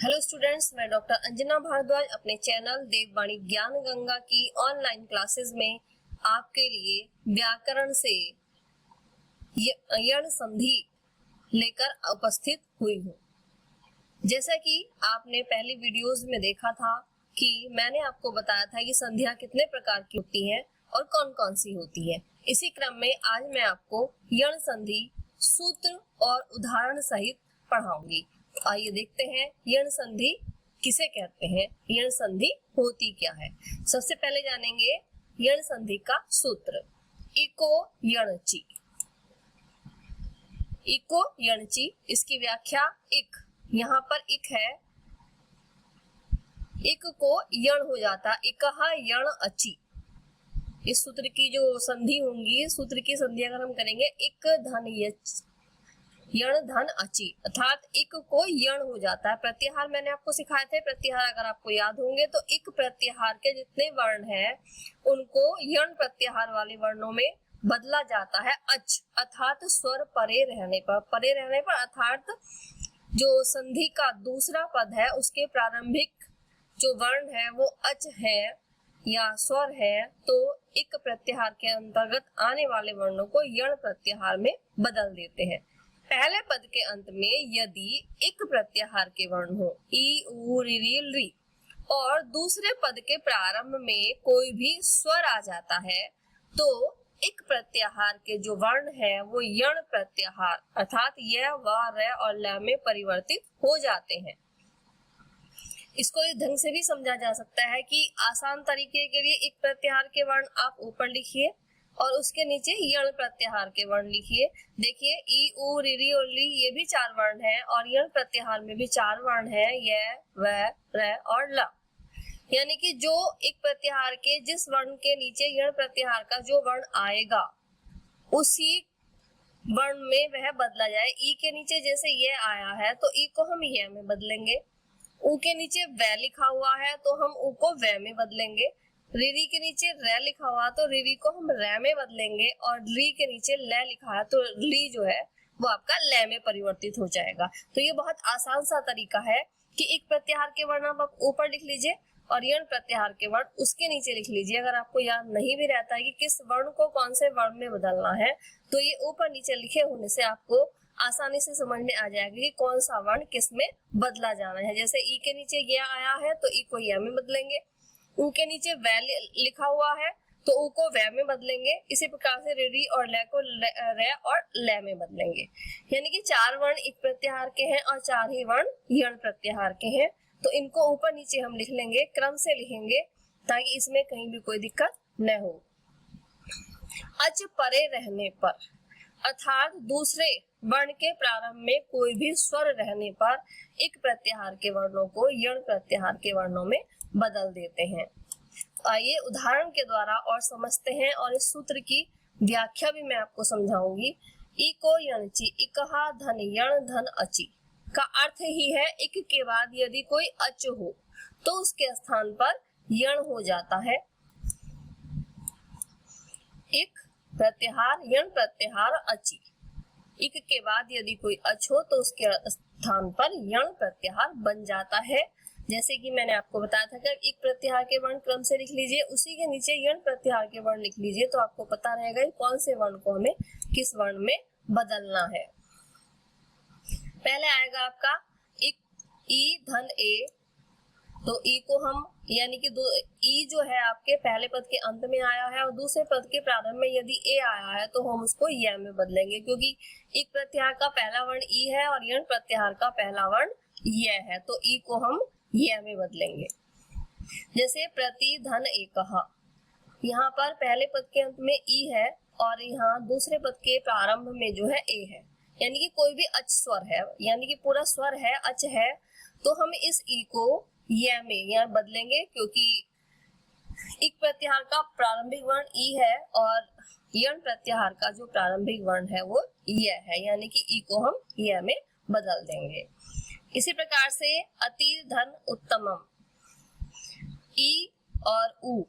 Hello students, मैं doctor Anjana Bhardwaj अपने channel देववाणी ज्ञान गंगा की ऑनलाइन क्लासेस में आपके लिए व्याकरण से यण संधि लेकर उपस्थित हुई हूँ। जैसा कि आपने पहली वीडियोस में देखा था कि मैंने आपको बताया था कि संधियां कितने प्रकार की होती हैं और कौन कौन सी होती है। इसी क्रम में आज मैं आपको यण संधि सूत्र और उदाहरण सहित पढ़ाऊंगी। आइए देखते हैं यण संधि किसे कहते हैं, यण संधि होती क्या है। सबसे पहले जानेंगे यण संधि का सूत्र। इको यणचि। इको यणचि, इसकी व्याख्या इक, यहाँ पर इक है, इक को यण हो जाता, इकहा यण अचि। इस सूत्र की जो संधि होंगी, सूत्र की संधि अगर हम करेंगे इक धन यण धन अचि, अर्थात इक को यण हो जाता है। प्रत्याहार मैंने आपको सिखाए थे, प्रत्याहार अगर आपको याद होंगे तो इक प्रत्याहार के जितने वर्ण हैं उनको यण प्रत्याहार वाले वर्णों में बदला जाता है अच, अर्थात स्वर परे रहने पर अर्थात जो संधि का दूसरा पद है उसके प्रारंभिक जो वर्ण है वो अच है या स्वर है, तो इक प्रत्याहार के अंतर्गत आने वाले वर्णों को यण प्रत्याहार में बदल देते हैं। पहले पद के अंत में यदि इक प्रत्याहार के वर्ण हो, ई उ रि री, और दूसरे पद के प्रारंभ में कोई भी स्वर आ जाता है तो इक प्रत्याहार के जो वर्ण है वो यण प्रत्याहार अर्थात य व र और ल में परिवर्तित हो जाते हैं। इसको इस ढंग से भी समझा जा सकता है कि आसान तरीके के लिए इक प्रत्याहार के वर्ण आप ऊपर लिखिए और उसके नीचे यण प्रत्याहार के वर्ण लिखिए। देखिए ई उ रि री और ली, ये भी चार वर्ण हैं और यण प्रत्याहार में भी चार वर्ण हैं, य व र और ल। यानी कि जो एक प्रत्याहार के जिस वर्ण के नीचे यण प्रत्याहार का जो वर्ण आएगा उसी वर्ण में वह बदला जाए। ई के नीचे जैसे ये आया है तो ई को हम य में बदलेंगे, उ के नीचे व लिखा हुआ है तो हम उ को व में बदलेंगे, री के नीचे र लिखा हुआ तो री को हम र में बदलेंगे और री के नीचे ल लिखा है तो ली जो है वो आपका ल में परिवर्तित हो जाएगा। तो ये बहुत आसान सा तरीका है कि एक प्रत्याहार के वर्ण आप ऊपर लिख लीजिए और यण प्रत्याहार के वर्ण उसके नीचे लिख लीजिए। अगर आपको याद नहीं भी रहता है कि किस वर्ण को कौन से वर्ण में बदलना है तो ये ऊपर नीचे लिखे होने से आपको आसानी से समझ में आ जाएगा कि कौन सा वर्ण किस में बदला जाना है। जैसे ई के नीचे ये आया है तो ई को य में बदलेंगे, उ के नीचे व लिखा हुआ है तो उ को व में बदलेंगे। इसी प्रकार से री और ल को र और ल में बदलेंगे। यानी कि चार वर्ण एक प्रत्याहार के हैं और चार ही वर्ण यण प्रत्याहार के हैं। तो इनको ऊपर नीचे हम लिख लेंगे, क्रम से लिखेंगे ताकि इसमें कहीं भी कोई दिक्कत न हो। अच परे रहने पर अर्थात दूसरे वर्ण के प्रारंभ में कोई भी स्वर रहने पर एक प्रत्याहार के वर्णों को यण प्रत्याहार के वर्णों में बदल देते हैं। आइए उदाहरण के द्वारा और समझते हैं और इस सूत्र की व्याख्या भी मैं आपको समझाऊंगी। इको यणचि, इकहा धन यण धन अचि का अर्थ ही है इक के बाद यदि कोई अच हो तो उसके स्थान पर यण हो जाता है। इक प्रत्याहार यण प्रत्याहार अचि, इक के बाद यदि कोई अच हो तो उसके स्थान पर यण प्रत्याहार बन जाता है। जैसे कि मैंने आपको बताया था कि एक प्रत्याहार के वर्ण क्रम से लिख लीजिए, उसी के नीचे यण प्रत्याहार के वर्ण लिख लीजिए तो आपको पता रहेगा कौन से वर्ण को हमें किस वर्ण में बदलना है। पहले आएगा आपका इक ई धन ए, तो ई को हम यानी कि ई जो है आपके पहले पद के अंत में आया है और दूसरे पद के प्रारंभ में यदि ए आया है तो हम उसको य में बदलेंगे, क्योंकि एक प्रत्याहार का पहला वर्ण ई है और यण प्रत्याहार का पहला वर्ण य है तो ई को हम य में बदलेंगे। जैसे प्रति धन एकहा, यहाँ पर पहले पद के अंत में ई है और यहाँ दूसरे पद के प्रारंभ में जो है ए है, यानी कि कोई भी अच स्वर है, यानी कि पूरा स्वर है, अच है, तो हम इस ई को य में यहाँ बदलेंगे क्योंकि इक प्रत्याहार का प्रारंभिक वर्ण ई है और यण प्रत्याहार का जो प्रारंभिक वर्ण है वो य है, यानी कि ई को हम य में बदल देंगे। इसी प्रकार से अति धन उत्तमम, ई और उ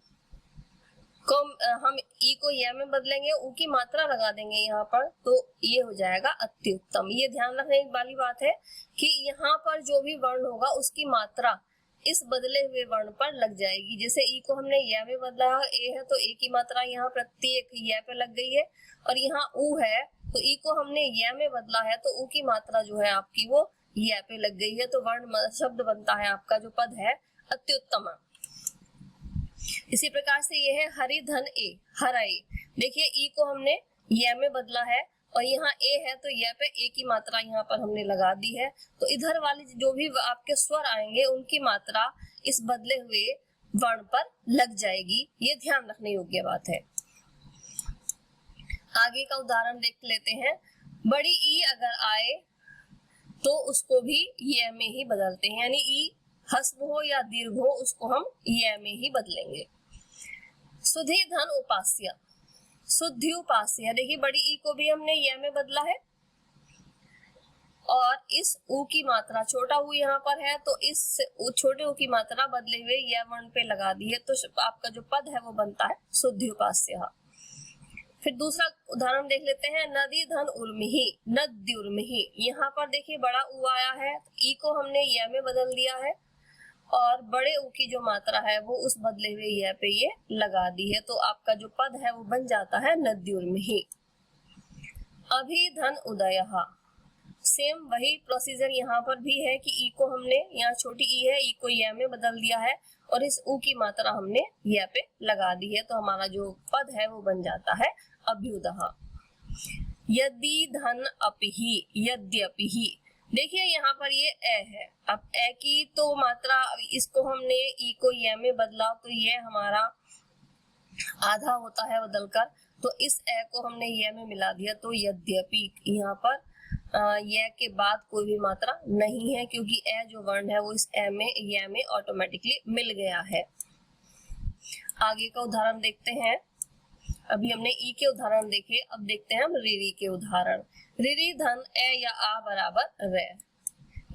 को हम ई को य में बदलेंगे, ऊ की मात्रा लगा देंगे यहाँ पर, तो ये हो जाएगा अत्युत्तम। ये ध्यान रखने वाली बात है कि यहाँ पर जो भी वर्ण होगा उसकी मात्रा इस बदले हुए वर्ण पर लग जाएगी। जैसे ई को हमने य में बदला है, ए है तो ए की मात्रा यहाँ प्रत्येक य पे लग गई है, और यहाँ ऊ है तो ई को हमने य में बदला है तो ऊ की मात्रा जो है आपकी वो य पे लग गई है, तो वर्ण शब्द बनता है आपका जो पद है अत्युत्तम। इसी प्रकार से ये है हरि धन ए, हर ए। देखिए ई को हमने य में बदला है और यहाँ ए है तो य पे ए की मात्रा यहाँ पर हमने लगा दी है, तो इधर वाले जो भी आपके स्वर आएंगे उनकी मात्रा इस बदले हुए वर्ण पर लग जाएगी। ये ध्यान रखने योग्य बात है। आगे का उदाहरण देख लेते हैं। बड़ी ई अगर आए तो उसको भी य में ही बदलते हैं, यानी ई हस्व हो या दीर्घ हो उसको हम य में ही बदलेंगे। सुधि धन उपास्य, शुद्धि उपास्य। देखिए बड़ी ई को भी हमने य में बदला है और इस ऊ की मात्रा छोटा ऊ यहाँ पर है तो इस छोटे ऊ की मात्रा बदले हुए य वर्ण पे लगा दी है, तो आपका जो पद है वो बनता है शुद्धि उपास्य। फिर दूसरा उदाहरण देख लेते हैं। नदी धन उर्मिही, नद्य उर्मिही। यहाँ पर देखिए बड़ा ऊ आया है, ई को हमने य में बदल दिया है और बड़े ऊ की जो मात्रा है वो उस बदले हुए य पे ये लगा दी है, तो आपका जो पद है वो बन जाता है नद्य उर्मिही। अभी धन उदयः, सेम वही प्रोसीजर यहाँ पर भी है कि ई को हमने, यहाँ छोटी ई है, ई को य में बदल दिया है और इस ऊ की मात्रा हमने य पे लगा दी है, तो हमारा जो पद है वो बन जाता है अभ्युदः। यदि धन अपिहि, यद्यपिहि। देखिए यहाँ पर ये ए है, अब ए की तो मात्रा, इसको हमने ई को य में बदला तो ये हमारा आधा होता है बदलकर, तो इस ए को हमने य में मिला दिया तो यद्यपि। यहाँ पर य के बाद कोई भी मात्रा नहीं है क्योंकि ए जो वर्ण है वो इस ए में य में ऑटोमेटिकली मिल गया है। आगे का उदाहरण देखते हैं। अभी हमने ई के उदाहरण देखे, अब देखते हैं हम रिरी के उदाहरण। रिरी धन ए या आ बराबर रे,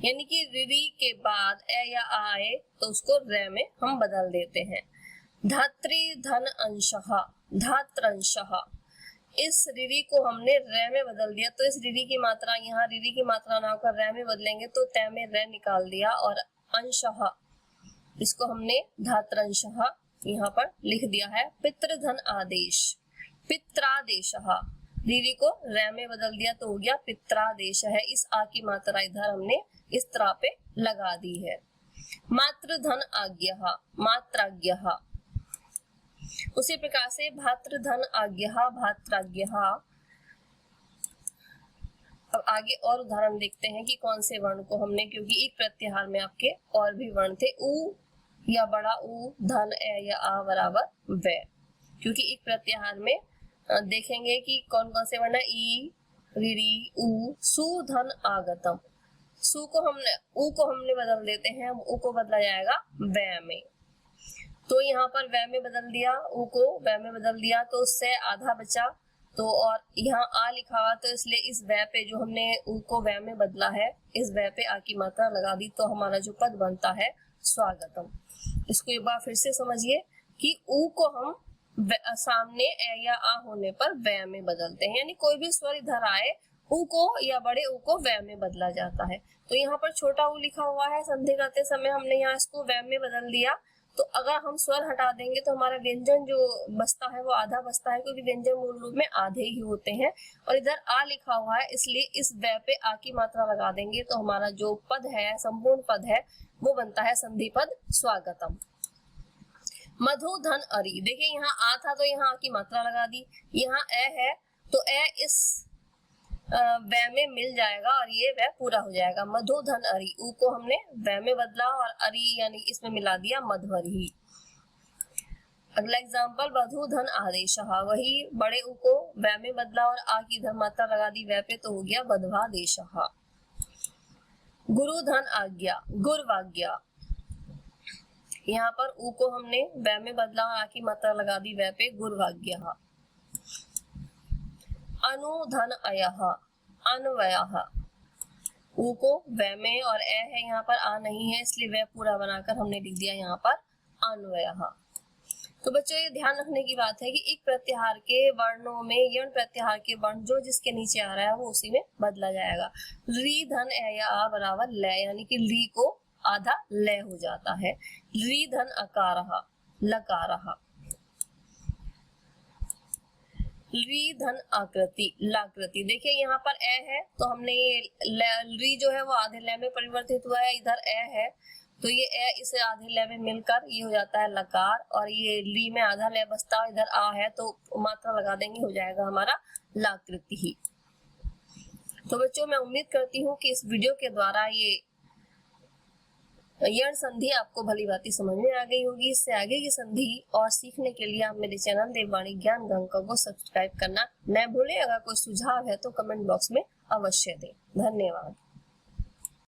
यानी कि रिरी के बाद ए या आ आए तो उसको रे में हम बदल देते हैं। धात्री धन अंशः, धात्रंशः। इस रिरी को हमने रे में बदल दिया तो इस रिरी की मात्रा, यहाँ रिरी की मात्रा ना होकर रे में बदलेंगे तो तय में रे निकाल दिया और अंशः इसको हमने धात्रंशः यहाँ पर लिख दिया है। पितृधन आदेश, पित्रादेशः। रिरी को रे में बदल दिया तो हो गया पित्रादेश है, इस आ की मात्रा इधर हमने इस तरह पे लगा दी है। मातृधन आज्ञः, मात्राज्ञः। उसी प्रकार से भातृधन आज्ञः, भात्राज्ञः। अब आगे और उदाहरण देखते हैं कि कौन से वर्ण को हमने, क्योंकि एक प्रत्याहार में आपके और भी वर्ण थे, ऊ या बड़ा ऊ, धन ए या आ बराबर वे, क्योंकि एक प्रत्याहार में देखेंगे कि कौन कौन से वर्ण है। ई, रिरी, ऊ, सु धन आगतम। सु को हमने, ऊ को हमने बदल देते हैं, ऊ को बदला जाएगा वे में, तो यहाँ पर वे में बदल दिया, ऊ को वे में बदल दिया तो उससे आधा बचा, तो और यहाँ आ लिखा हुआ तो इसलिए इस वे पे जो हमने ऊ को वे में बदला है इस वे पे आ की मात्रा लगा दी, तो हमारा जो पद बनता है स्वागतम। इसको एक बार फिर से समझिए कि ऊ को हम सामने ए या आ होने पर वे में बदलते हैं, यानी कोई भी स्वर इधर आए ऊ को या बड़े ऊ को वे में बदला जाता है। तो यहाँ पर छोटा ऊ लिखा हुआ है, संधि करते समय हमने यहाँ इसको वे में बदल दिया, तो अगर हम स्वर हटा देंगे तो हमारा व्यंजन जो बचता है वो आधा बचता है, क्योंकि व्यंजन मूल रूप में आधे ही होते हैं। और इधर आ लिखा हुआ है इसलिए इस वे पे आ की मात्रा लगा देंगे तो हमारा जो पद है, संपूर्ण पद है, वो बनता है संधि पद स्वागतम। मधु धन अरि। देखिए यहाँ आ था तो यहाँ आ की मात्रा लगा दी, यहाँ ए है तो ए इस वे में मिल जाएगा और ये वे पूरा हो जाएगा। मधु धन अरि, ऊ को हमने वे में बदला और अरि यानी इसमें मिला दिया मधुरि। अगला एग्जांपल, वधु धन आदेशः। वही बड़े ऊ को वे में बदला और आ की इधर मात्रा लगा दी वे पे, तो हो गया वधवादेशः। गुरु धन आज्ञा, गुरवाज्ञा। यहाँ पर ऊ को हमने वे में बदला और आ की मात्रा लगा दी वे पे, गुरवाज्ञा। अनुधन अयः, अन्वयः। ऊ को वे में और ए है, यहाँ पर आ नहीं है इसलिए वे पूरा बनाकर हमने लिख दिया यहाँ पर अन्वयः। तो बच्चों ये ध्यान रखने की बात है कि एक प्रत्याहार के वर्णों में यण प्रत्याहार के वर्ण जो जिसके नीचे आ रहा है वो उसी में बदला जाएगा। री धन ए या आ बराबर ल, यानी कि ली को आधा ल हो जाता है। री धन अकारहा लकारहा। री धन आकृति लाकृति। देखिए यहाँ पर ए है तो हमने ये री जो है वो आधे ल में परिवर्तित हुआ है, इधर ए है तो ये ए इसे आधे ल में मिलकर ये हो जाता है लकार, और ये ली में आधा ल बचता है, इधर आ है तो मात्रा लगा देंगे, हो जाएगा हमारा लाकृति ही। तो बच्चों मैं उम्मीद करती हूँ कि इस वीडियो के द्वारा ये यण संधि आपको भली भांति समझ में आ गई होगी। इससे आगे की संधि और सीखने के लिए आप मेरे चैनल देववाणी ज्ञान गंगा को सब्सक्राइब करना न भूलें। अगर कोई सुझाव है तो कमेंट बॉक्स में अवश्य दें। धन्यवाद।